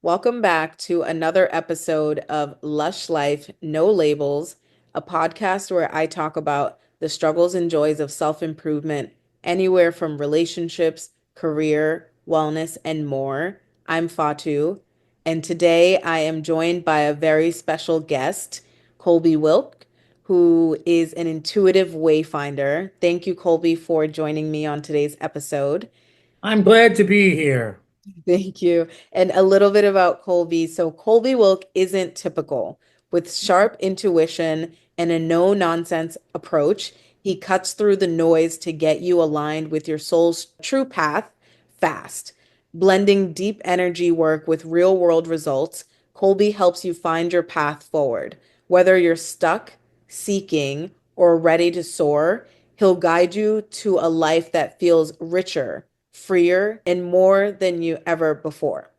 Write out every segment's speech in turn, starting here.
Welcome back to another episode of Lush Life, No Labels, a podcast where I talk about the struggles and joys of self-improvement, anywhere from relationships, career, wellness, and more. I'm Fatu, and today I am joined by a very special guest, Colby Wilk, who is an intuitive wayfinder. Thank you, Colby, for joining me on today's episode. I'm glad to be here. Thank you. And a little bit about Colby. So, Colby Wilk isn't typical. With sharp intuition and a no nonsense approach, he cuts through the noise to get you aligned with your soul's true path fast. Blending deep energy work with real world results, Colby helps you find your path forward. Whether you're stuck, seeking, or ready to soar, he'll guide you to a life that feels richer, freer, and more than you ever before.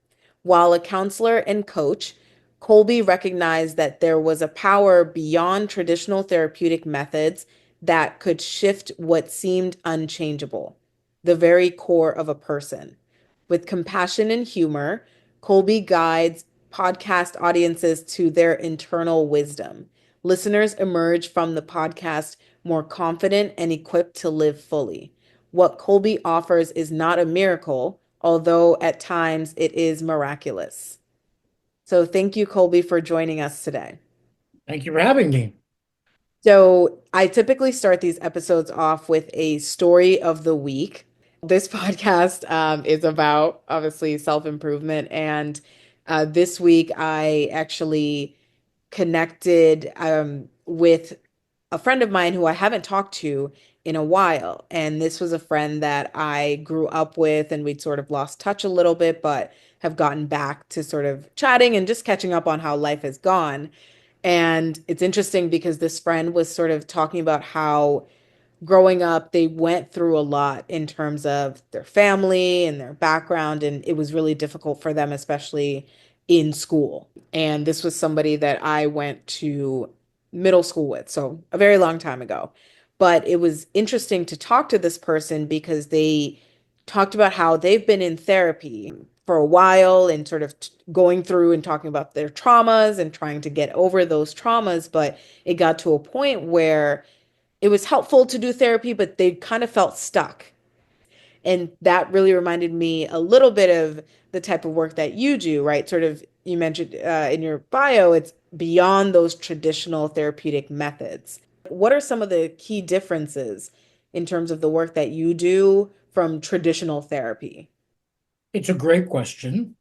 While a counselor and coach, Colby recognized that there was a power beyond traditional therapeutic methods that could shift what seemed unchangeable, the very core of a person. With compassion and humor, Colby guides podcast audiences to their internal wisdom. Listeners emerge from the podcast more confident and equipped to live fully. What Colby offers is not a miracle, although at times it is miraculous. So thank you, Colby, for joining us today. Thank you for having me. So I typically start these episodes off with a story of the week. This podcast is about obviously self-improvement. And this week I actually connected with a friend of mine who I haven't talked to in a while. And this was a friend that I grew up with, and we'd sort of lost touch a little bit, but have gotten back to sort of chatting and just catching up on how life has gone. And it's interesting because this friend was sort of talking about how growing up, they went through a lot in terms of their family and their background, and it was really difficult for them, especially in school. And this was somebody that I went to middle school with, so a very long time ago. But it was interesting to talk to this person because they talked about how they've been in therapy for a while and sort of going through and talking about their traumas and trying to get over those traumas. But it got to a point where it was helpful to do therapy, but they kind of felt stuck. And that really reminded me a little bit of the type of work that you do, right? Sort of, you mentioned in your bio, it's beyond those traditional therapeutic methods. What are some of the key differences in terms of the work that you do from traditional therapy? It's a great question.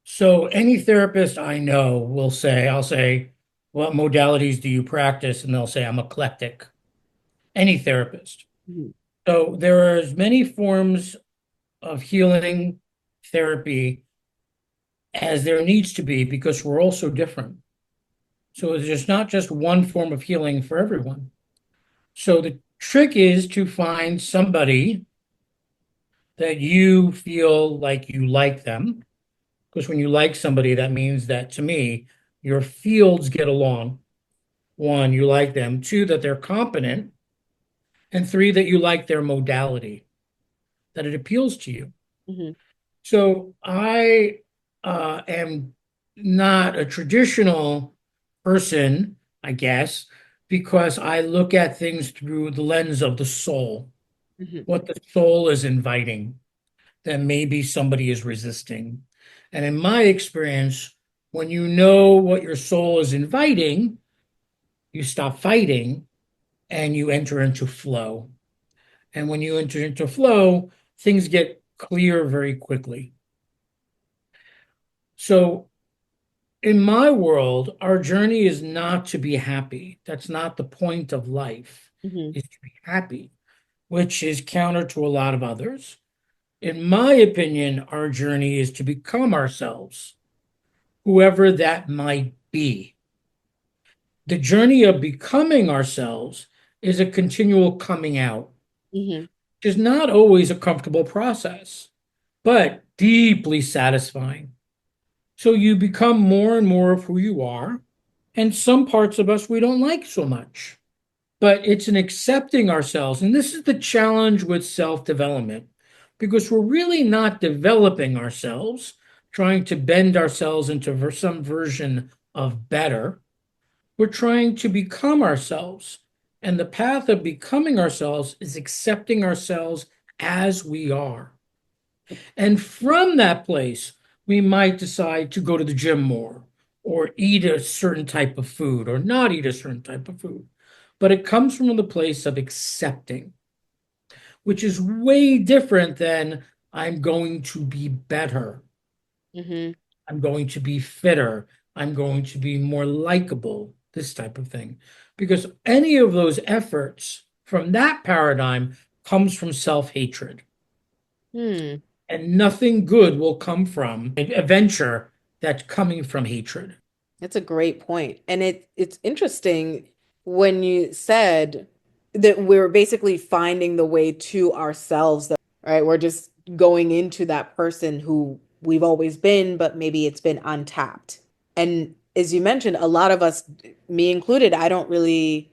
So, any therapist I know will say, I'll say, what modalities do you practice? And they'll say, I'm eclectic. Any therapist. Mhm. So, there are as many forms of healing therapy as there needs to be because we're all so different. So, there's not just one form of healing for everyone. So, the trick is to find somebody that you feel like you like them. Because when you like somebody, that means that to me, your fields get along. One, you like them. Two, that they're competent. And three, that you like their modality, that it appeals to you. Mhm. So I am not a traditional person, I guess, because I look at things through the lens of the soul, Mhm. what the soul is inviting that maybe somebody is resisting. And in my experience, when you know what your soul is inviting, you stop fighting and you enter into flow. And when you enter into flow, things get clear very quickly. So in my world, our journey is not to be happy. That's not the point of life, Mhm. is to be happy, which is counter to a lot of others. In my opinion, our journey is to become ourselves, whoever that might be. The journey of becoming ourselves is a continual coming out, Mhm. which is not always a comfortable process, but deeply satisfying. So you become more and more of who you are, and some parts of us we don't like so much. But it's an accepting ourselves. And this is the challenge with self development because we're really not developing ourselves. trying to bend ourselves into some version of better. We're trying to become ourselves. And the path of becoming ourselves is accepting ourselves as we are. And from that place, we might decide to go to the gym more or eat a certain type of food or not eat a certain type of food. But it comes from the place of accepting, which is way different than I'm going to be better. Hmm. I'm going to be fitter. I'm going to be more likable, this type of thing. Because any of those efforts from that paradigm comes from self-hatred. Hmm. And nothing good will come from a venture that's coming from hatred. That's a great point. And it's interesting when you said that we're basically finding the way to ourselves, that, right? We're just going into that person who we've always been, but maybe it's been untapped. And as you mentioned, a lot of us, me included, I don't really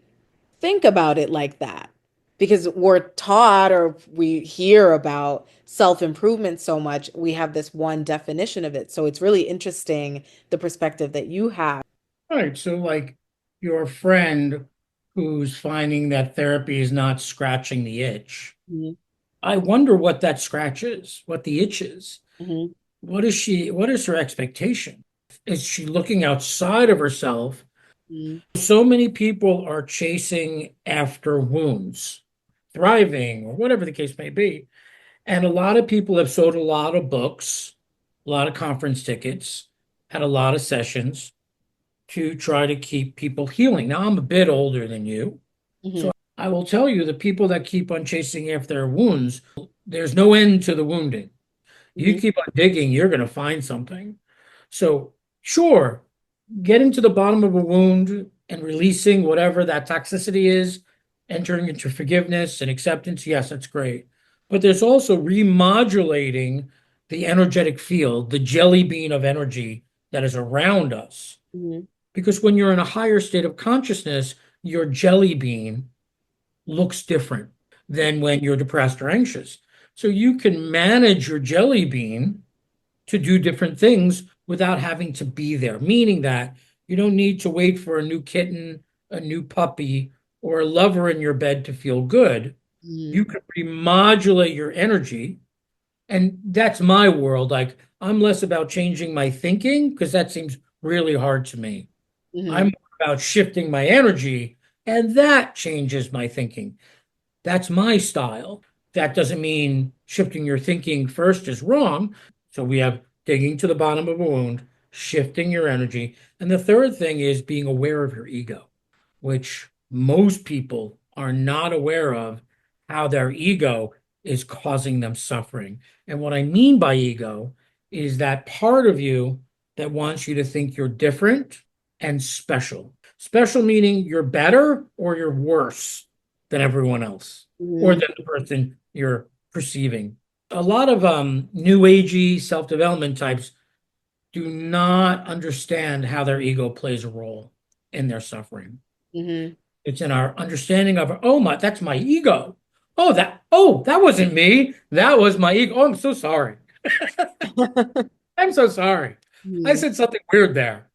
think about it like that because we're taught or we hear about self-improvement so much. We have this one definition of it. So it's really interesting the perspective that you have. Right. So, like your friend who's finding that therapy is not scratching the itch. Mhm. I wonder what that scratch is, what the itch is. Mhm. What is her expectation? Is she looking outside of herself? Mhm. So many people are chasing after wounds, thriving, or whatever the case may be. And a lot of people have sold a lot of books, a lot of conference tickets, had a lot of sessions to try to keep people healing. Now, I'm a bit older than you, Mhm. so I will tell you the people that keep on chasing after their wounds, there's no end to the wounding. You Mhm. keep on digging, you're going to find something. So, sure, getting to the bottom of a wound and releasing whatever that toxicity is, entering into forgiveness and acceptance, yes, that's great. But there's also remodulating the energetic field, the jelly bean of energy that is around us. Mhm. Because when you're in a higher state of consciousness, your jelly bean looks different than when you're depressed or anxious. So you can manage your jelly bean to do different things without having to be there, meaning that you don't need to wait for a new kitten, a new puppy, or a lover in your bed to feel good. Mhm. You can remodulate your energy. And that's my world. Like, I'm less about changing my thinking because that seems really hard to me. I'm Mhm. more about shifting my energy, and that changes my thinking. That's my style. That doesn't mean shifting your thinking first is wrong. So we have digging to the bottom of a wound, shifting your energy. And the third thing is being aware of your ego, which most people are not aware of how their ego is causing them suffering. And what I mean by ego is that part of you that wants you to think you're different and special. Special meaning you're better or you're worse than everyone else or Mhm. than the person you're perceiving. A lot of new agey self-development types do not understand how their ego plays a role in their suffering. Mhm. It's in our understanding of, oh my, that's my ego. That wasn't me. That was my ego. Oh, I'm so sorry. I'm so sorry. I Mhm. said something weird there.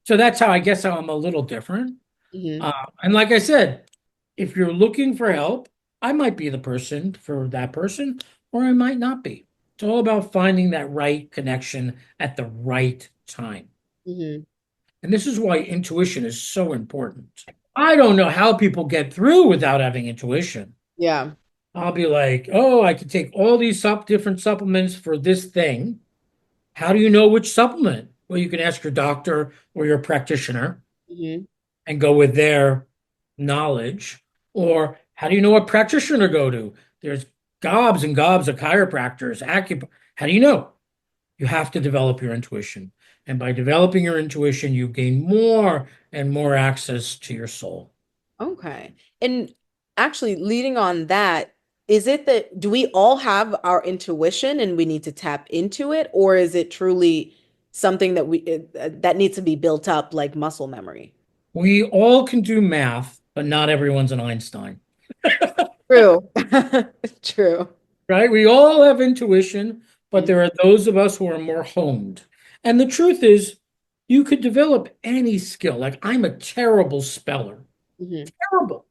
So that's how I guess how I'm a little different. Mhm. And like I said, if you're looking for help, I might be the person for that person, or I might not be. It's all about finding that right connection at the right time. Mhm. And this is why intuition is so important. I don't know how people get through without having intuition. Yeah. I'll be like, oh, I could take all these different supplements for this thing. How do you know which supplement? Well, you can ask your doctor or your practitioner Mhm. and go with their knowledge. Or how do you know what practitioner to go to? There's gobs and gobs of chiropractors, How do you know? You have to develop your intuition. And by developing your intuition, you gain more and more access to your soul. Okay. And actually, leading on that, is it that do we all have our intuition and we need to tap into it, or is it truly something that that needs to be built up like muscle memory? We all can do math, but not everyone's an Einstein, True. True. right? We all have intuition, but Mhm. there are those of us who are more honed. And the truth is, you could develop any skill. Like I'm a terrible speller, Hmm. terrible.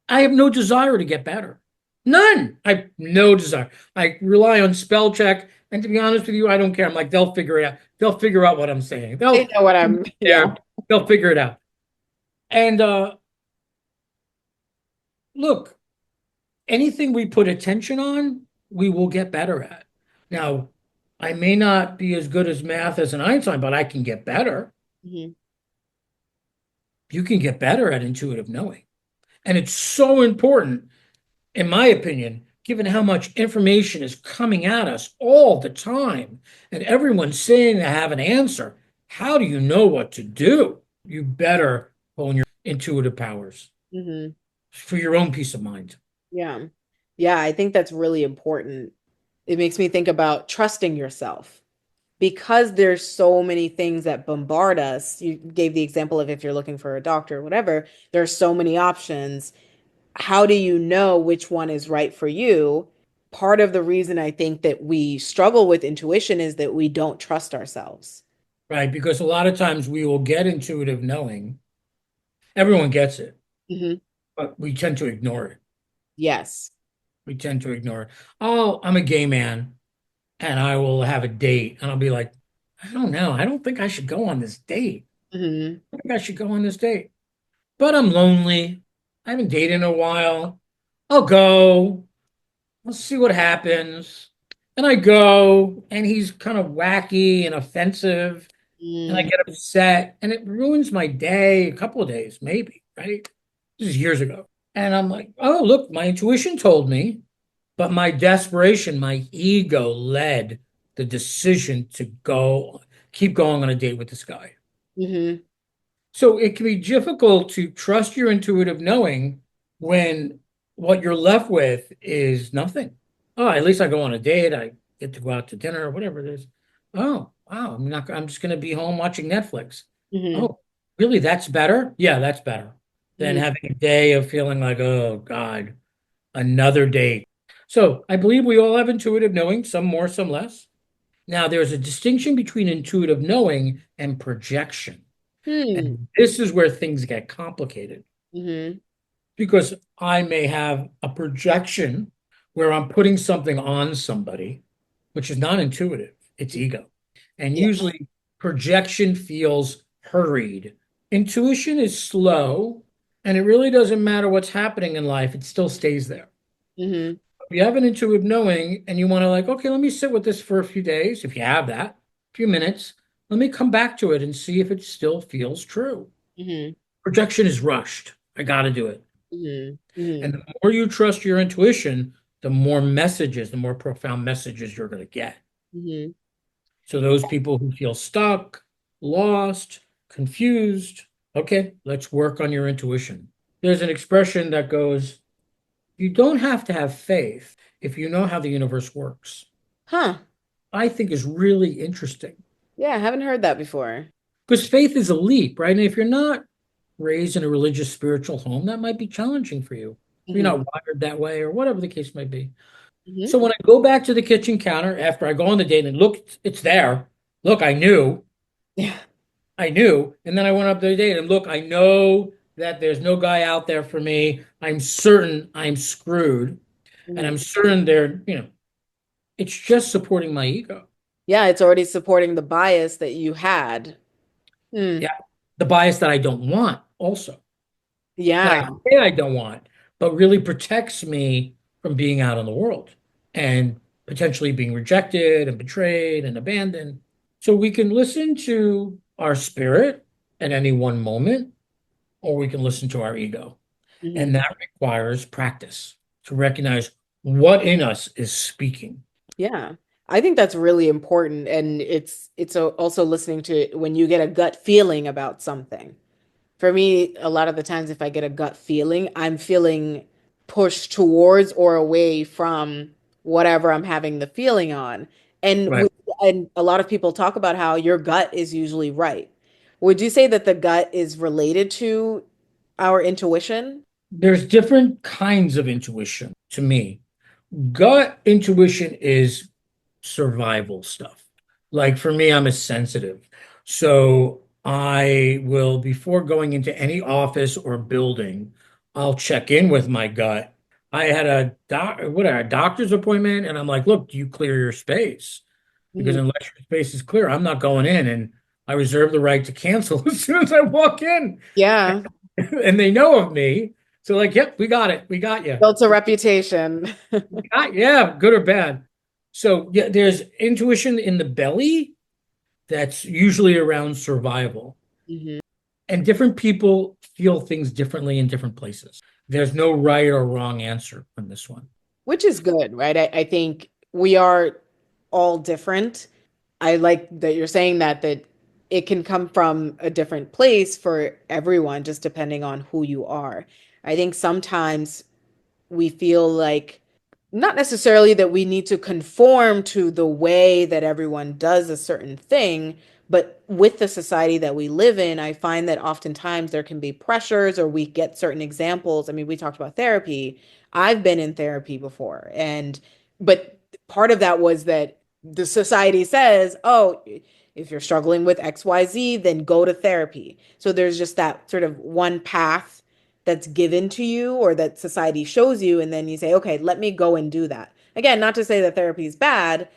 I have no desire to get better. None. I have no desire. I rely on spell check. And to be honest with you, I don't care. I'm like, they'll figure it out. They'll figure out what I'm saying. They They'll know what I'm, yeah. there. They'll figure it out. And look, anything we put attention on, we will get better at. Now, I may not be as good as math as an Einstein, but I can get better. Hmm. You can get better at intuitive knowing. And it's so important, in my opinion, given how much information is coming at us all the time and everyone's saying they have an answer. How do you know what to do? You better hone your intuitive powers Hmm. for your own peace of mind. Yeah. Yeah, I think that's really important. It makes me think about trusting yourself because there's so many things that bombard us. You gave the example of if you're looking for a doctor or whatever, there's so many options. How do you know which one is right for you? Part of the reason I think that we struggle with intuition is that we don't trust ourselves. Right? Because a lot of times we will get intuitive knowing. Everyone gets it, Hmm. but we tend to ignore it. Yes. We tend to ignore it. Oh, I'm a gay man and I will have a date and I'll be like, I don't know. I don't think I should go on this date. Hmm. I think I should go on this date. But I'm lonely. I haven't dated in a while. I'll go. Let's see what happens. And I go, and he's kind of wacky and offensive, and I Mm. get upset, and it ruins my day, a couple of days, maybe, right? This is years ago. And I'm like, oh, look, my intuition told me, but my desperation, my ego led the decision to go, keep going on a date with this guy. Hmm. So it can be difficult to trust your intuitive knowing when what you're left with is nothing. Oh, at least I go on a date. I get to go out to dinner or whatever it is. Oh, wow. I'm just going to be home watching Netflix. Hmm. Oh, really? That's better? Yeah, that's better than Hmm. having a day of feeling like, oh God, another date. So I believe we all have intuitive knowing, some more, some less. Now, there's a distinction between intuitive knowing and projection. Hmm. And this is where things get complicated Hmm. because I may have a projection where I'm putting something on somebody, which is not intuitive, it's ego. And Yeah. usually projection feels hurried. Intuition is slow, and it really doesn't matter what's happening in life, it still stays there. Hmm. If you have an intuitive knowing and you want to, like, okay, let me sit with this for a few days, if you have that, a few minutes, let me come back to it and see if it still feels true. Hmm. Projection is rushed. I got to do it. Hmm. Hmm. And the more you trust your intuition, the more messages, the more profound messages you're going to get. Hmm. So those people who feel stuck, lost, confused, okay, let's work on your intuition. There's an expression that goes, you don't have to have faith if you know how the universe works. Huh. I think is really interesting Yeah, I haven't heard that before. because faith is a leap, right? And if you're not raised in a religious spiritual home, that might be challenging for you. You're Hmm. not wired that way, or whatever the case may be. Hmm. So when I go back to the kitchen counter after I go on the date and look, it's there. Look, Yeah. I knew. And then I went up to the date and look, I know that there's no guy out there for me. I'm certain I'm screwed. And Hmm. I'm certain it's just supporting my ego. Yeah, it's already supporting the bias that you had. Hmm. Yeah. The bias that I don't want also. That I Yeah. say I don't want, but really protects me from being out in the world and potentially being rejected and betrayed and abandoned. So we can listen to our spirit at any one moment, or we can listen to our ego. Hmm. And that requires practice to recognize what in us is speaking. Yeah. I think that's really important. And also listening to when you get a gut feeling about something. For me, a lot of the times, if I get a gut feeling, I'm feeling pushed towards or away from whatever I'm having the feeling on. And Right. we, and a lot of people talk about how your gut is usually right. Would you say that the gut is related to our intuition? There's different kinds of intuition to me. Gut intuition is survival stuff. Like for me, I'm a sensitive. So I will, before going into any office or building, I'll check in with my gut. I had a doctor's appointment, and I'm like, look, do you clear your space? Because Mhm. unless your space is clear, I'm not going in. And I reserve the right to cancel as soon as I walk in. Yeah, And they know of me. So like, yep, we got it. We got you. built a reputation. Yeah, good or bad. So yeah, there's intuition in the belly that's usually around survival. Mhm. And different people feel things differently in different places. There's no right or wrong answer on this one. Which is good, right? I think we are all different. I like that you're saying that it can come from a different place for everyone, just depending on who you are. I think sometimes we feel like not necessarily that we need to conform to the way that everyone does a certain thing, but with the society that we live in, I find that oftentimes there can be pressures or we get certain examples. I mean, we talked about therapy. I've been in therapy before, and but part of that was that the society says, oh, if you're struggling with XYZ, then go to therapy. So there's just that sort of one path that's given to you or that society shows you, and then you say, okay, let me go and do that. Again, not to say that therapy is bad.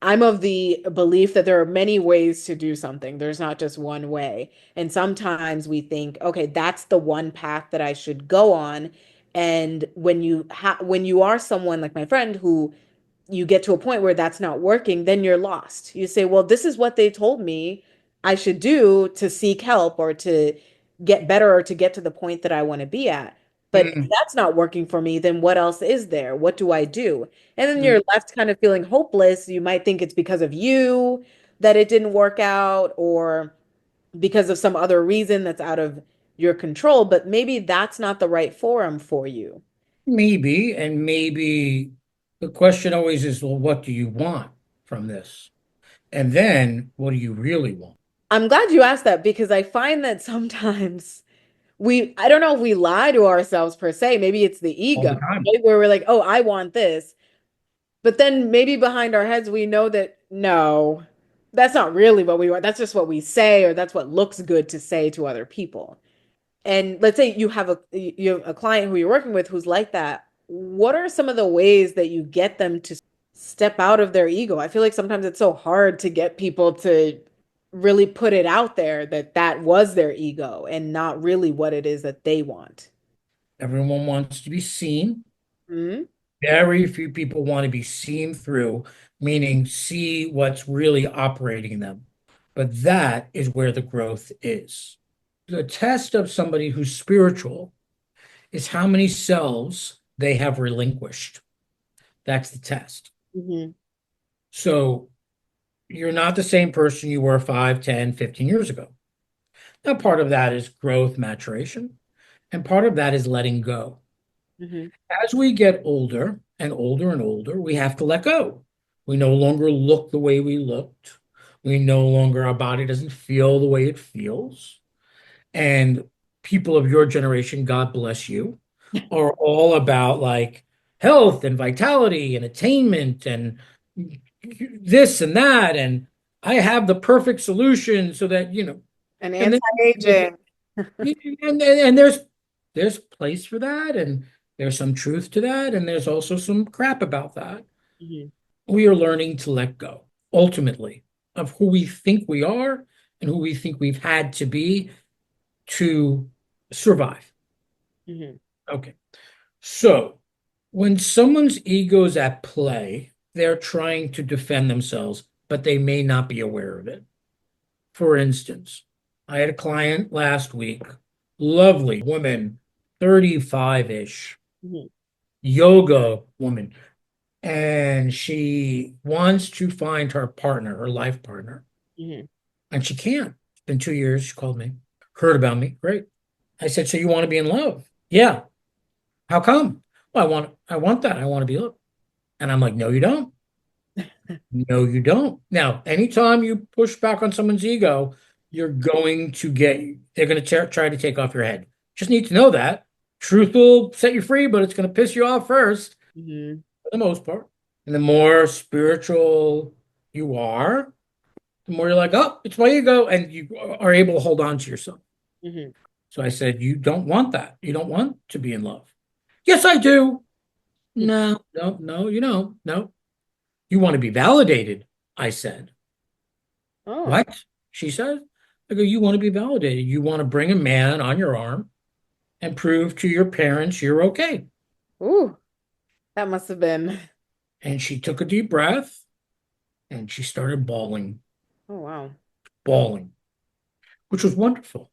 I'm of the belief that there are many ways to do something. There's not just one way. And sometimes we think, okay, that's the one path that I should go on. And when you are someone like my friend who you get to a point where that's not working, then you're lost. You say, well, this is what they told me I should do to seek help or to get better or to get to the point that I want to be at. But if Mm, that's not working for me, then what else is there? What do I do? And then mm. you're left kind of feeling hopeless. You might think it's because of you that it didn't work out or because of some other reason that's out of your control, but maybe that's not the right forum for you. Maybe, and maybe the question always is, well, what do you want from this? And then what do you really want? I'm glad you asked that because I find that sometimes I don't know if we lie to ourselves per se. Maybe it's the All the ego, time. right? Where we're like, oh, I want this. But then maybe behind our heads, we know that no, that's not really what we want. That's just what we say, or that's what looks good to say to other people. And let's say you have a client who you're working with who's like that. What are some of the ways that you get them to step out of their ego? I feel like sometimes it's so hard to get people to really put it out there that that was their ego and not really what it is that they want. Everyone wants to be seen. Hmm. Very few people want to be seen through, meaning see what's really operating them. But that is where the growth is. The test of somebody who's spiritual is how many selves they have relinquished. That's the test. Hmm. So you're not the same person you were 5, 10, 15 years ago. Now, part of that is growth, maturation, and part of that is letting go. Hmm. As we get older and older and older, we have to let go. We no longer look the way we looked. We no longer, our body doesn't feel the way it feels. And people of your generation, God bless you, are all about like health and vitality and attainment and this and that. And I have the perfect solution so that, And and then anti-aging. and there's place for that, and there's some truth to that, and there's also some crap about that. Hmm. We are learning to let go, ultimately, of who we think we are and who we think we've had to be to survive. Hmm. Okay. So when someone's ego's at play, they're trying to defend themselves, but they may not be aware of it. For instance, I had a client last week, lovely woman, 35-ish, Hmm. yoga woman, and she wants to find her partner, her life partner, Hmm. and she can't. It's been 2 years. She called me, heard about me. Great. I said, so you want to be in love? Yeah. How come? Well, I want that. I want to be loved. And I'm like, no, you don't. No, you don't. Now, anytime you push back on someone's ego, they're going to try to take off your head. Just need to know that. Truth will set you free, but it's going to piss you off first, Hmm. for the most part. And the more spiritual you are, the more you're like, oh, it's my ego, and you are able to hold on to yourself. Hmm. So I said, you don't want that. You don't want to be in love. Yes, I do. No, no, no, you don't. No. You want to be validated, I said. Oh, What? She said. I go, you want to be validated. You want to bring a man on your arm and prove to your parents you're okay. ooh, that must have been. And she took a deep breath and she started bawling, Oh, wow. bawling, which was wonderful,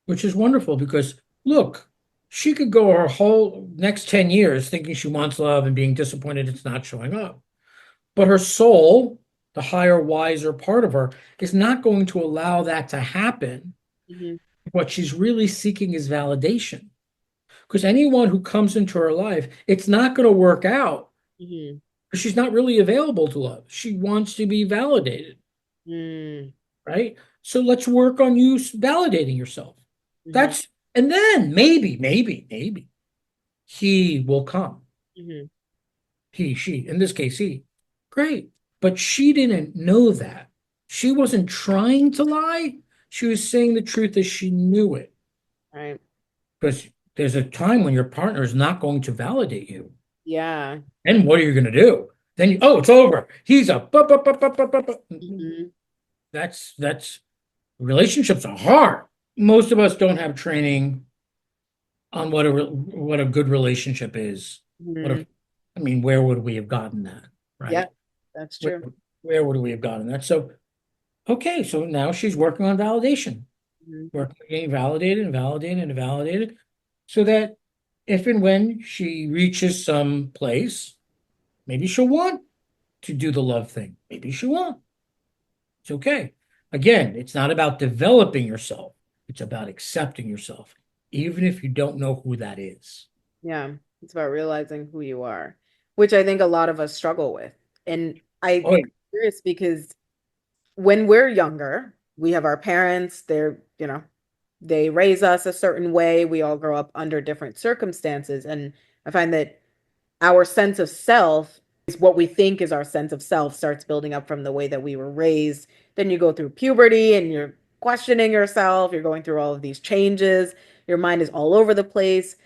which is wonderful because look, she could go her whole next 10 years thinking she wants love and being disappointed it's not showing up. But her soul, the higher, wiser part of her, is not going to allow that to happen. Hmm. What she's really seeking is validation. Because anyone who comes into her life, it's not going to work out. Hmm. She's not really available to love. She wants to be validated, Mm. right? So let's work on you validating yourself. Hmm. That's, and then maybe he will come. Hmm. He, she, in this case, he. Great. But she didn't know that. She wasn't trying to lie. She was saying the truth as she knew it. Right. Because there's a time when your partner is not going to validate you. Yeah. And what are you going to do? Then you, oh, it's over. He's a Hmm. that's relationships are hard. Most of us don't have training on what a good relationship is. What Hmm. a, I mean, where would we have gotten that, Yeah, right? that's Where, true. where would we have gotten that? So, okay, so now she's working on validation, Hmm. working on getting validated and validated and validated, so that if and when she reaches some place, maybe she'll want to do the love thing. Maybe she won't. It's okay. Again, it's not about developing yourself. It's about accepting yourself, even if you don't know who that is. Yeah, it's about realizing who you are, which I think a lot of us struggle with. And Oh, I'm yeah. curious because when we're younger, we have our parents, they raise us a certain way. We all grow up under different circumstances. And I find that our sense of self is what we think is our sense of self starts building up from the way that we were raised. Then you go through puberty and you're questioning yourself. You're going through all of these changes. Your mind is all over the place.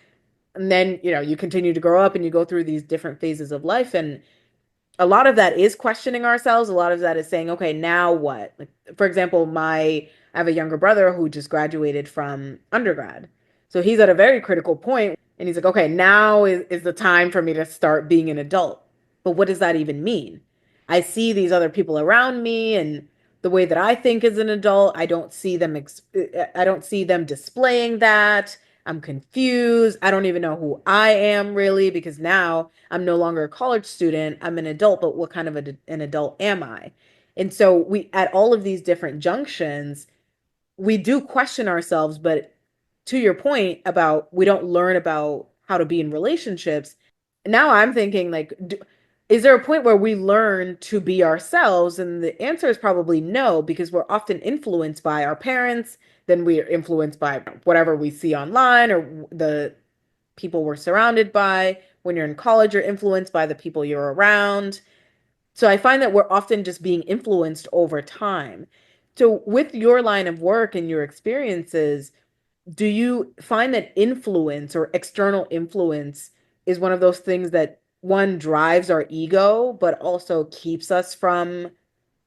And then, you continue to grow up and you go through these different phases of life. And a lot of that is questioning ourselves. A lot of that is saying, okay, now what? Like, for example, I have a younger brother who just graduated from undergrad. So he's at a very critical point and he's like, okay, now is the time for me to start being an adult. But what does that even mean? I see these other people around me and the way that I think as an adult, I don't see them displaying that. I'm confused. I don't even know who I am really because now I'm no longer a college student. I'm an adult, but what kind of an adult am I? And so we, at all of these different junctions, we do question ourselves, but to your point about we don't learn about how to be in relationships, now I'm thinking like, is there a point where we learn to be ourselves? And the answer is probably no, because we're often influenced by our parents, then we're influenced by whatever we see online or the people we're surrounded by. When you're in college, you're influenced by the people you're around. So I find that we're often just being influenced over time. So with your line of work and your experiences, do you find that influence or external influence is one of those things that one drives our ego, but also keeps us from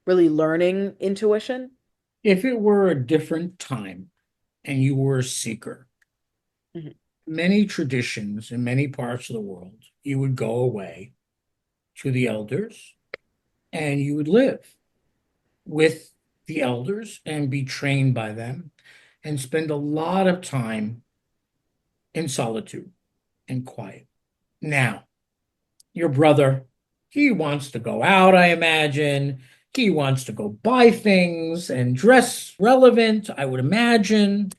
really learning intuition? If it were a different time and you were a seeker, Mhm. many traditions in many parts of the world, you would go away to the elders and you would live with the elders and be trained by them and spend a lot of time in solitude and quiet. Now, your brother, he wants to go out, I imagine. He wants to go buy things and dress relevant, I would imagine,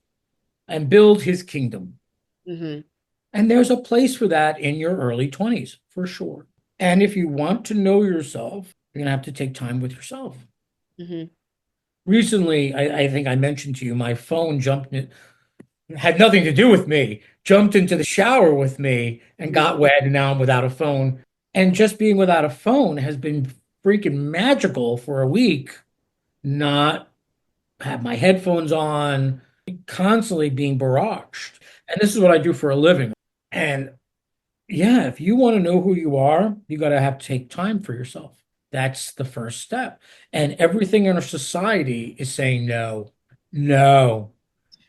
and build his kingdom. Hmm. And there's a place for that in your early 20s, for sure. And if you want to know yourself, you're going to have to take time with yourself. Hmm. Recently, I think I mentioned to you, my phone jumped in, had nothing to do with me, jumped into the shower with me and Hmm. got wet, and now I'm without a phone. And just being without a phone has been freaking magical for a week not have my headphones on, constantly being barraged. And this is what I do for a living. And yeah, if you want to know who you are, you got to have to take time for yourself. That's the first step. And everything in our society is saying no, no,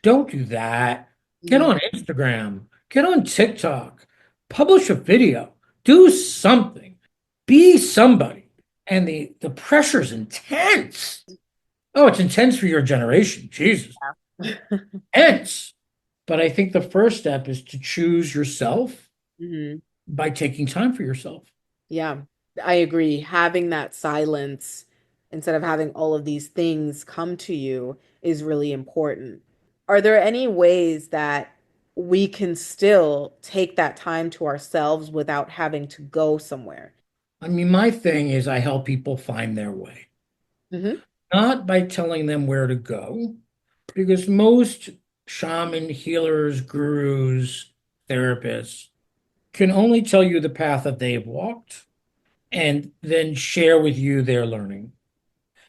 don't do that. Get Mhm. on Instagram, get on TikTok, publish a video, do something, be somebody. And the pressure's intense. Oh, it's intense for your generation. Jesus, intense. But I think the first step is to choose yourself Mhm. by taking time for yourself. Yeah, I agree. Having that silence instead of having all of these things come to you is really important. Are there any ways that we can still take that time to ourselves without having to go somewhere? I mean, my thing is I help people find their way, Hmm. not by telling them where to go, because most shaman, healers, gurus, therapists can only tell you the path that they've walked and then share with you their learning.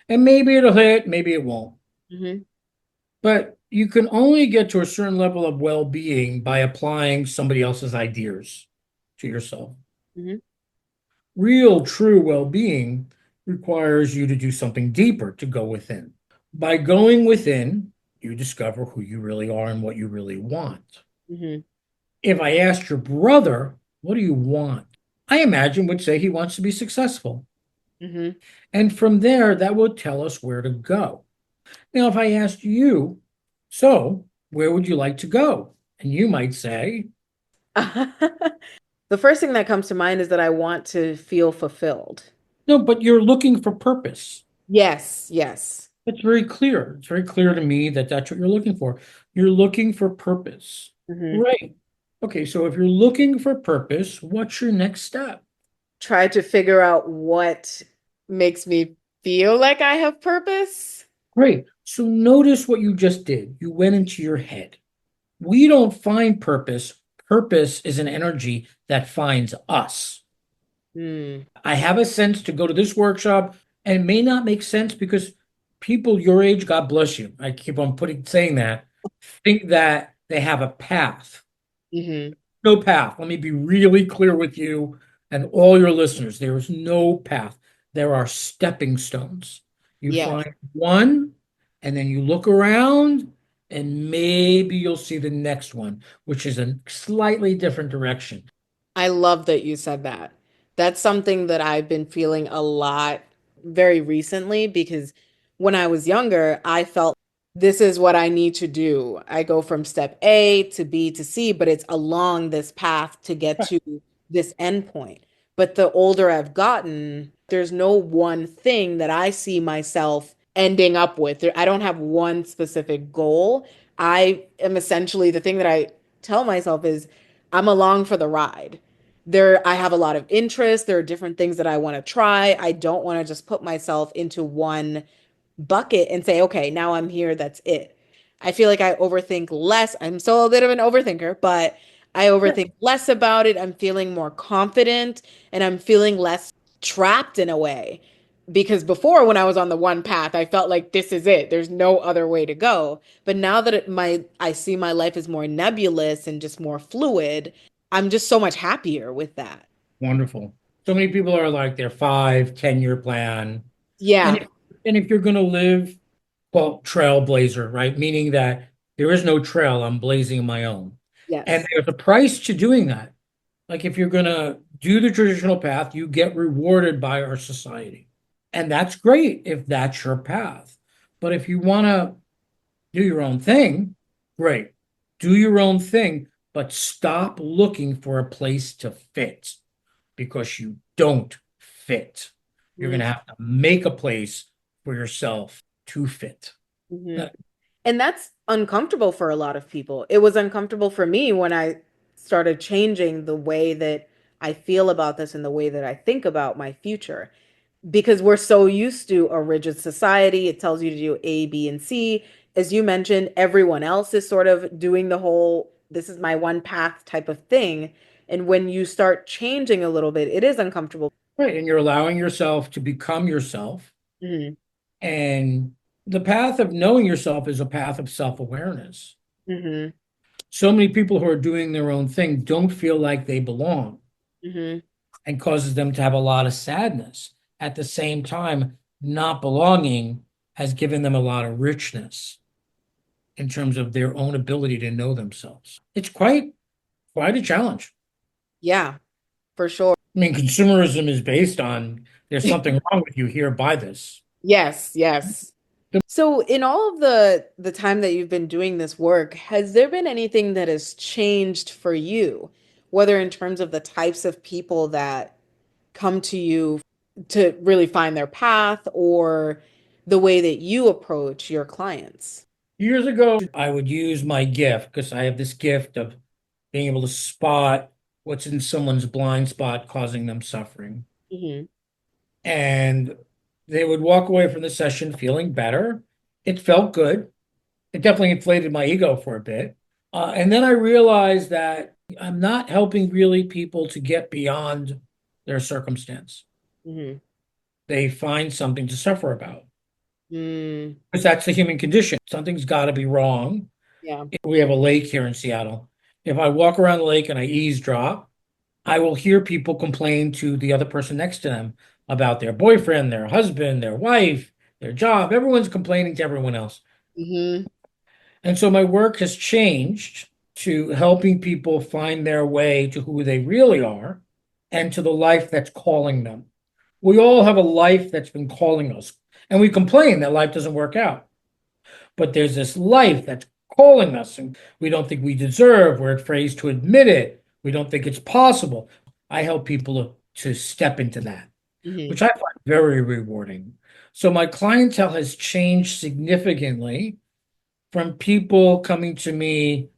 And maybe it'll hit, maybe it won't. Hmm. But you can only get to a certain level of well-being by applying somebody else's ideas to yourself. Hmm. Real, true well-being requires you to do something deeper to go within. By going within, you discover who you really are and what you really want. Hmm. If I asked your brother, what do you want? I imagine would say he wants to be successful. Hmm. And from there, that would tell us where to go. Now, if I asked you, so where would you like to go? And you might say, The first thing that comes to mind is that I want to feel fulfilled. no, but you're looking for purpose. Yes, yes. It's very clear. It's very clear to me that that's what you're looking for. You're looking for purpose. Hmm. Right. Okay, so if you're looking for purpose, what's your next step? Try to figure out what makes me feel like I have purpose. Great. So notice what you just did. You went into your head. We don't find purpose. Purpose is an energy that finds us. Hmm. I have a sense to go to this workshop, and it may not make sense because people your age, God bless you, I keep on putting saying that, think that they have a path. Hmm. No path. Let me be really clear with you and all your listeners. There is no path. There are stepping stones. You Yes. find one, and then you look around, and maybe you'll see the next one, which is a slightly different direction. I love that you said that. That's something that I've been feeling a lot very recently because when I was younger, I felt this is what I need to do. I go from step A to B to C, but it's along this path to get Right. to this endpoint. But the older I've gotten, there's no one thing that I see myself ending up with. I don't have one specific goal. I am essentially the thing that I tell myself is I'm along for the ride. I have a lot of interest. There are different things that I want to try. I don't want to just put myself into one bucket and say, okay, now I'm here, that's it. I feel like I overthink less. I'm still a bit of an overthinker, but I overthink less about it. I'm feeling more confident and I'm feeling less trapped in a way. Because before, when I was on the one path, I felt like this is it. There's no other way to go. But now that I see my life as more nebulous and just more fluid, I'm just so much happier with that. Wonderful. So many people are like their 5, 10 year plan. And Yeah. if, and if you're going to live, well, trailblazer, right? Meaning that there is no trail, I'm blazing my own. And Yes. there's a price to doing that. Like if you're going to do the traditional path, you get rewarded by our society. And that's great if that's your path. But if you want to do your own thing, great. Do your own thing, but stop looking for a place to fit because you don't fit. You're going to have to make a place for yourself to fit. Mm-hmm. And that's uncomfortable for a lot of people. It was uncomfortable for me when I started changing the way that I feel about this and the way that I think about my future. Because we're so used to a rigid society, it tells you to do A, B, and C. As you mentioned, everyone else is sort of doing the whole, this is my one path type of thing. And when you start changing a little bit, it is uncomfortable. Right. And you're allowing yourself to become yourself. Mhm. And the path of knowing yourself is a path of self-awareness. Hmm. So many people who are doing their own thing don't feel like they belong Hmm. and causes them to have a lot of sadness. At the same time, not belonging has given them a lot of richness in terms of their own ability to know themselves. It's quite a challenge. Yeah, for sure. I mean, consumerism is based on there's something wrong with you here, buy this. Yes, yes. So in all of the time that you've been doing this work, has there been anything that has changed for you, whether in terms of the types of people that come to you to really find their path or the way that you approach your clients? Years ago, I would use my gift because I have this gift of being able to spot what's in someone's blind spot causing them suffering. Hmm. And they would walk away from the session feeling better. It felt good. It definitely inflated my ego for a bit. And then I realized that I'm not helping really people to get beyond their circumstance. Hmm. They find something to suffer about Mm, because that's the human condition. Something's got to be wrong. yeah. We have a lake here in Seattle. If I walk around the lake and I eavesdrop, I will hear people complain to the other person next to them about their boyfriend, their husband, their wife, their job. Everyone's complaining to everyone else. Hmm. And so my work has changed to helping people find their way to who they really are and to the life that's calling them. We all have a life that's been calling us, and we complain that life doesn't work out. But there's this life that's calling us, and we don't think we deserve. We're afraid to admit it. We don't think it's possible. I help people to step into that, Hmm. which I find very rewarding. So my clientele has changed significantly from people coming to me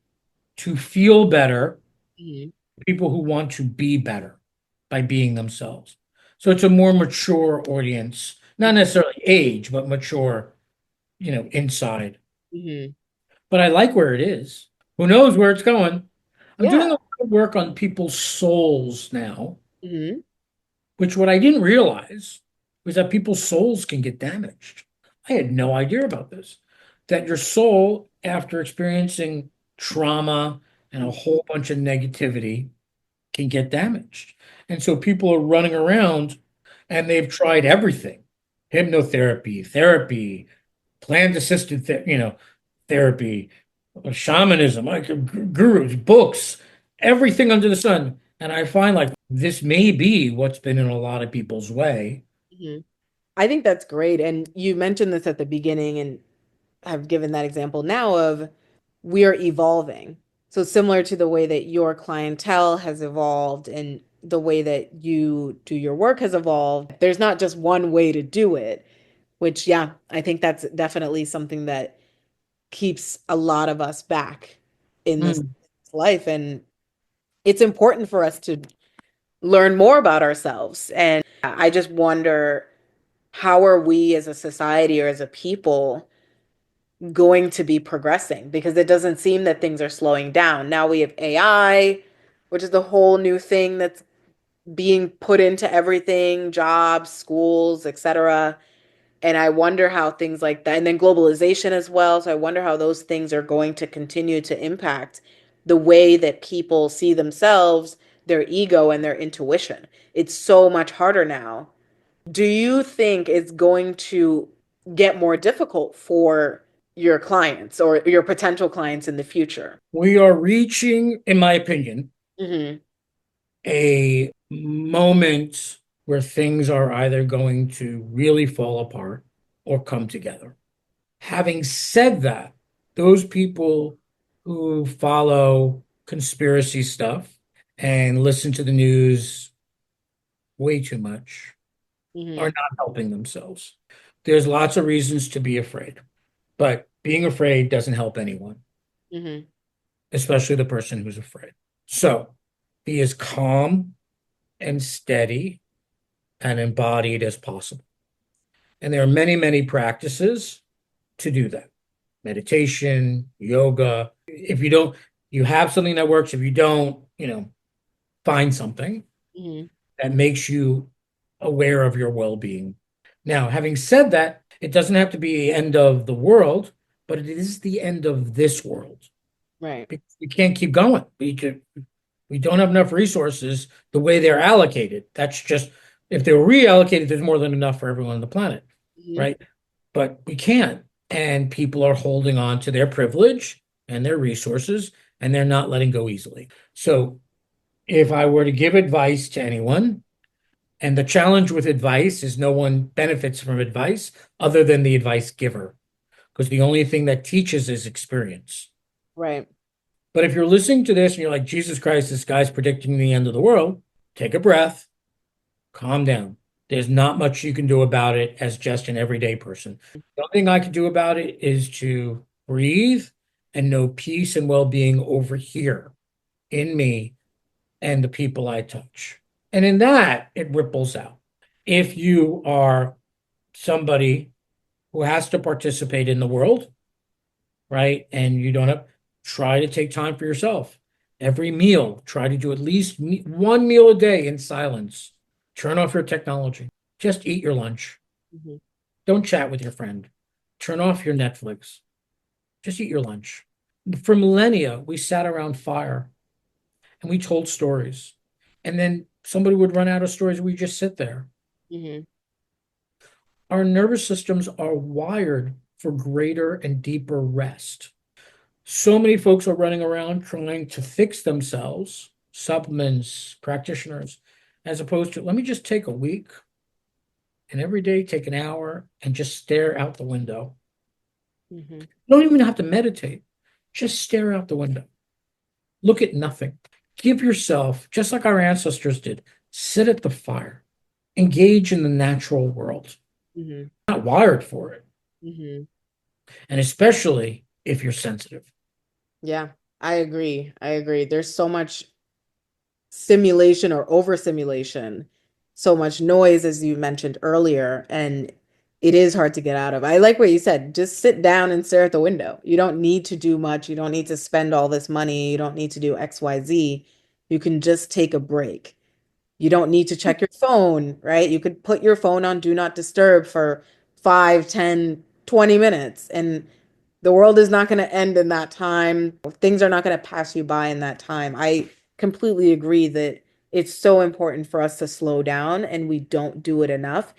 to feel better, Hmm. people who want to be better by being themselves. So it's a more mature audience, not necessarily age, but mature, inside. Hmm. But I like where it is. Who knows where it's going? I'm Yeah. doing a lot of work on people's souls now, Hmm. which what I didn't realize was that people's souls can get damaged. I had no idea about this. That your soul, after experiencing trauma and a whole bunch of negativity, can get damaged. And so people are running around and they've tried everything: hypnotherapy, therapy, planned assisted, therapy, shamanism, like gurus, books, everything under the sun. And I find like this may be what's been in a lot of people's way. Hmm. I think that's great. And you mentioned this at the beginning and have given that example now of we are evolving. So similar to the way that your clientele has evolved and the way that you do your work has evolved, there's not just one way to do it, which, yeah, I think that's definitely something that keeps a lot of us back in this Mm. life. And it's important for us to learn more about ourselves. And I just wonder, how are we as a society or as a people going to be progressing? Because it doesn't seem that things are slowing down. Now we have AI, which is a whole new thing that's being put into everything, jobs, schools, etc. And I wonder how things like that, and then globalization as well. So I wonder how those things are going to continue to impact the way that people see themselves, their ego, and their intuition. It's so much harder now. Do you think it's going to get more difficult for your clients or your potential clients in the future? We are reaching, in my opinion, Hmm. a moment where things are either going to really fall apart or come together. Having said that, those people who follow conspiracy stuff and listen to the news way too much are Hmm. not helping themselves. There's lots of reasons to be afraid, but being afraid doesn't help anyone, Hmm. especially the person who's afraid. So be as calm and steady and embodied as possible. And there are many, many practices to do that: meditation, yoga. If you don't, you have something that works. If you don't, find something Hmm. that makes you aware of your well-being. Now, having said that, It doesn't have to be the end of the world, but it is the end of this world. Right. We can't keep going. We don't have enough resources the way they're allocated. That's just if they were reallocated, there's more than enough for everyone on the planet, Hmm. right? But we can't. And people are holding on to their privilege and their resources, and they're not letting go easily. So if I were to give advice to anyone, and the challenge with advice is no one benefits from advice other than the advice giver, because the only thing that teaches is experience. Right. But if you're listening to this and you're like, Jesus Christ, this guy's predicting the end of the world, take a breath, calm down. There's not much you can do about it as just an everyday person. The only thing I can do about it is to breathe and know peace and well-being over here in me and the people I touch. And in that, it ripples out. If you are somebody who has to participate in the world, right? And you don't have, try to take time for yourself. Every meal, try to do at least one meal a day in silence. Turn off your technology. Just eat your lunch. Hmm. Don't chat with your friend. Turn off your Netflix. Just eat your lunch. For millennia, we sat around fire and we told stories. And then somebody would run out of stories. We just sit there. Hmm. Our nervous systems are wired for greater and deeper rest. So many folks are running around trying to fix themselves, supplements, practitioners, as opposed to let me just take a week and every day take an hour and just stare out the window. Hmm. You don't even have to meditate. Just stare out the window. Look at nothing. Give yourself, just like our ancestors did, sit at the fire, engage in the natural world. Hmm. Not wired for it. Hmm. And especially if you're sensitive. Yeah, I agree. I agree. There's so much simulation or overstimulation, so much noise, as you mentioned earlier, and it is hard to get out of. I like what you said. Just sit down and stare at the window. You don't need to do much. You don't need to spend all this money. You don't need to do XYZ. You can just take a break. You don't need to check your phone, right? You could put your phone on do not disturb for 5, 10, 20 minutes, and the world is not going to end in that time. Things are not going to pass you by in that time. I completely agree that it's so important for us to slow down, and we don't do it enough.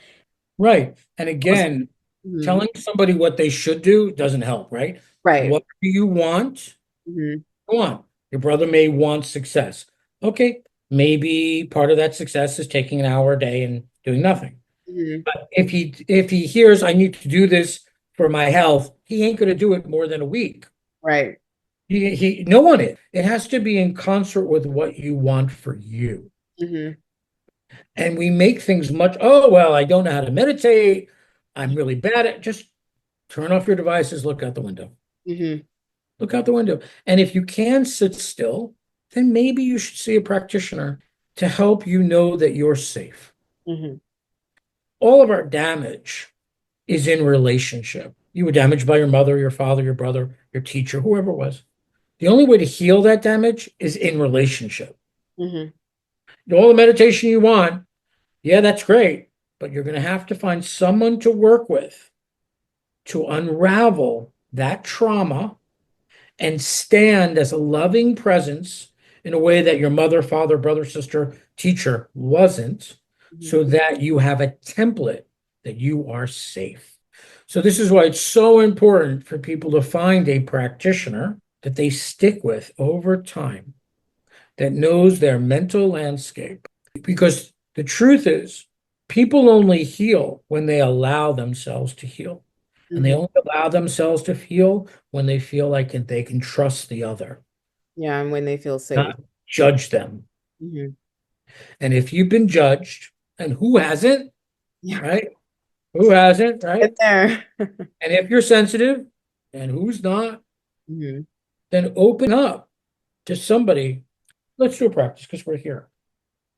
Right. And again, Mhm. telling somebody what they should do doesn't help, right? Right. What do you want? Hmm. Go on. Your brother may want success. Okay, maybe part of that success is taking an hour a day and doing nothing. Hmm. If he hears I need to do this for my health, he ain't going to do it more than a week. Right. He no one is. It has to be in concert with what you want for you. Hmm. And we make things much, oh, well, I don't know how to meditate. I'm really bad at just turn off your devices, look out the window. Hmm. Look out the window. And if you can sit still, then maybe you should see a practitioner to help you know that you're safe. Hmm. All of our damage is in relationship. You were damaged by your mother, your father, your brother, your teacher, whoever it was. The only way to heal that damage is in relationship. Hmm. All the meditation you want, yeah, that's great, but you're going to have to find someone to work with to unravel that trauma and stand as a loving presence in a way that your mother, father, brother, sister, teacher wasn't, Hmm. so that you have a template that you are safe. So, this is why it's so important for people to find a practitioner that they stick with over time that knows their mental landscape. Because the truth is, people only heal when they allow themselves to heal. And they Hmm. only allow themselves to feel when they feel like they can trust the other, Yeah, and when they feel safe. not judge them. Hmm. And if you've been judged, and who hasn't, Yeah, right? Who hasn't, get right? there. And if you're sensitive, and who's not, Hmm. then open up to somebody. Let's do a practice because we're here.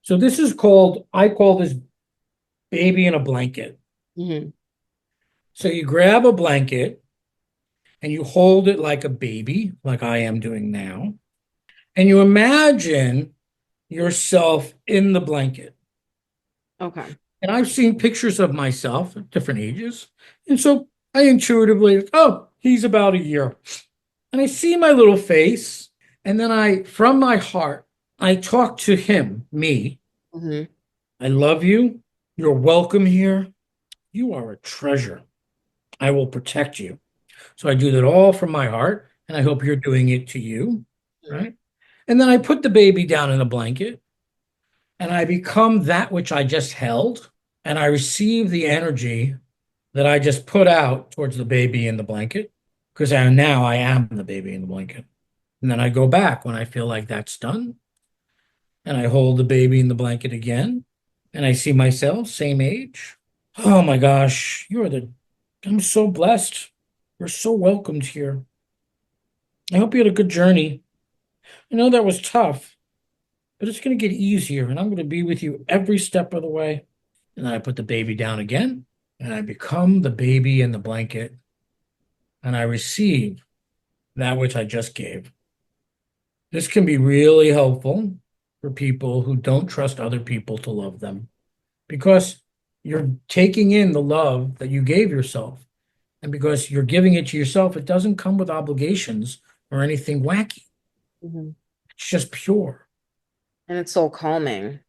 So this is called, I call this baby in a blanket. Hmm. So you grab a blanket and you hold it like a baby, like I am doing now, and you imagine yourself in the blanket. Okay. And I've seen pictures of myself at different ages. And so I intuitively, oh, he's about a year. And I see my little face. And then from my heart, I talk to him, me. Hmm. I love you. You're welcome here. You are a treasure. I will protect you. So I do that all from my heart. And I hope you're doing it to you. Right. And then I put the baby down in a blanket and I become that which I just held. And I receive the energy that I just put out towards the baby in the blanket because now I am the baby in the blanket. And then I go back when I feel like that's done and I hold the baby in the blanket again and I see myself, same age. Oh my gosh, I'm so blessed. You're so welcomed here. I hope you had a good journey. I know that was tough, but it's going to get easier and I'm going to be with you every step of the way. And then I put the baby down again and I become the baby in the blanket and I receive that which I just gave. This can be really helpful for people who don't trust other people to love them because you're taking in the love that you gave yourself. And because you're giving it to yourself, it doesn't come with obligations or anything wacky. Hmm. It's just pure. And it's so calming.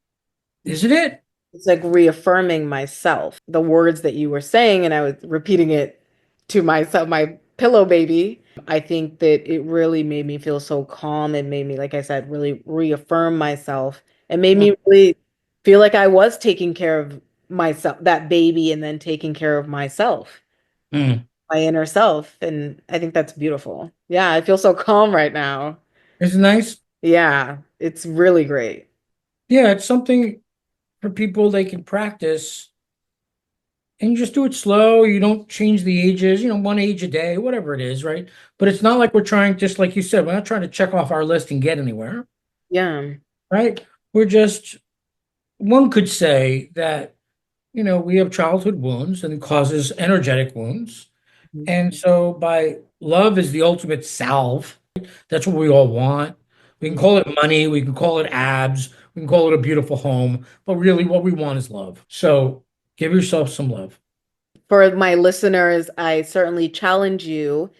Isn't it? It's like reaffirming myself, the words that you were saying, and I was repeating it to myself, my pillow baby. I think that it really made me feel so calm. It made me, like I said, really reaffirm myself. It made me really feel like I was taking care of myself, that baby, and then taking care of myself, Mm. my inner self. And I think that's beautiful. Yeah, I feel so calm right now. Isn't nice? Yeah, it's really great. Yeah, it's something for people they can practice and you just do it slow. You don't change the ages, 1 age a day, whatever it is, right? But it's not like we're trying, just like you said, we're not trying to check off our list and get anywhere, Yeah. right? We're just, one could say that, we have childhood wounds and it causes energetic wounds. Mhm. And so by love is the ultimate salve. That's what we all want. We can call it money, we can call it abs, we can call it a beautiful home, but really what we want is love. So give yourself some love. For my listeners, I certainly challenge you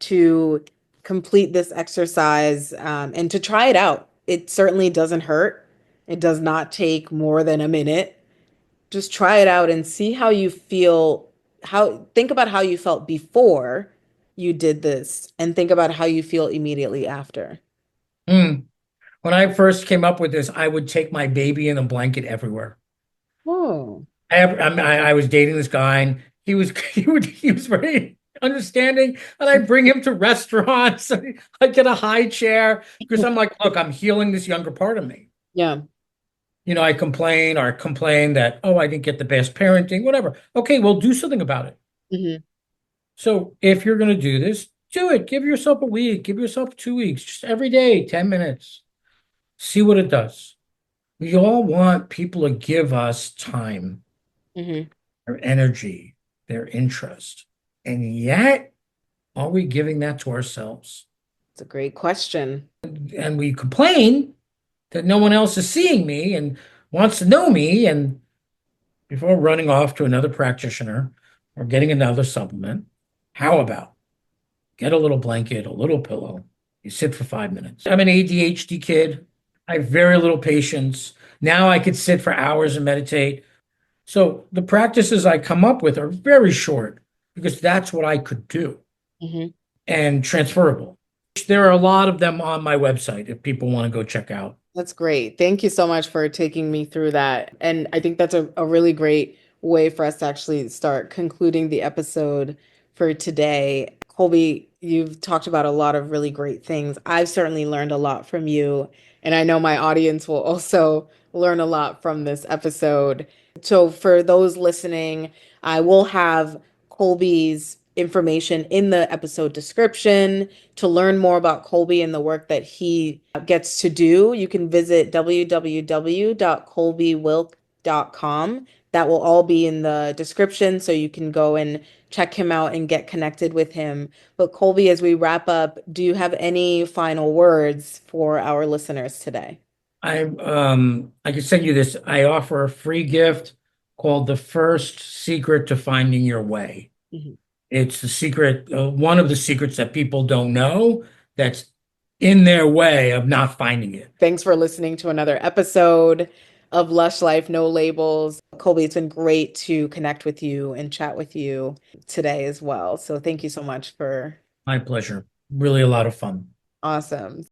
to complete this exercise and to try it out. It certainly doesn't hurt. It does not take more than a minute. Just try it out and see how you feel. Think about how you felt before you did this and think about how you feel immediately after. Mm. When I first came up with this, I would take my baby in a blanket everywhere. Oh, I was dating this guy, and he was very understanding, and I bring him to restaurants. I get a high chair because I'm like, look, I'm healing this younger part of me. yeah. I complain that, oh, I didn't get the best parenting, whatever. Okay, well, do something about it. Hmm. So if you're going to do this, do it. Give yourself a week, give yourself 2 weeks, just every day, 10 minutes. See what it does. We all want people to give us time, Hmm. their energy, their interest. And yet, are we giving that to ourselves? It's a great question. And we complain that no one else is seeing me and wants to know me. And before running off to another practitioner or getting another supplement, how about get a little blanket, a little pillow? You sit for 5 minutes. I'm an ADHD kid. I have very little patience. Now I could sit for hours and meditate. So the practices I come up with are very short because that's what I could do Hmm. and transferable. There are a lot of them on my website if people want to go check out. That's great. Thank you so much for taking me through that. And I think that's a really great way for us to actually start concluding the episode for today. Colby, you've talked about a lot of really great things. I've certainly learned a lot from you, and I know my audience will also learn a lot from this episode. So, for those listening, I will have Colby's information in the episode description. To learn more about Colby and the work that he gets to do, you can visit www.colbywilk.com. That will all be in the description, so you can go and check him out and get connected with him. But Colby, as we wrap up, do you have any final words for our listeners today? I can send you this. I offer a free gift called The First Secret to Finding Your Way. Mhm. It's the secret, one of the secrets that people don't know that's in their way of not finding it. Thanks for listening to another episode of Lush Life No Labels. Colby, it's been great to connect with you and chat with you today as well. So thank you so much for My pleasure. Really a lot of fun. awesome.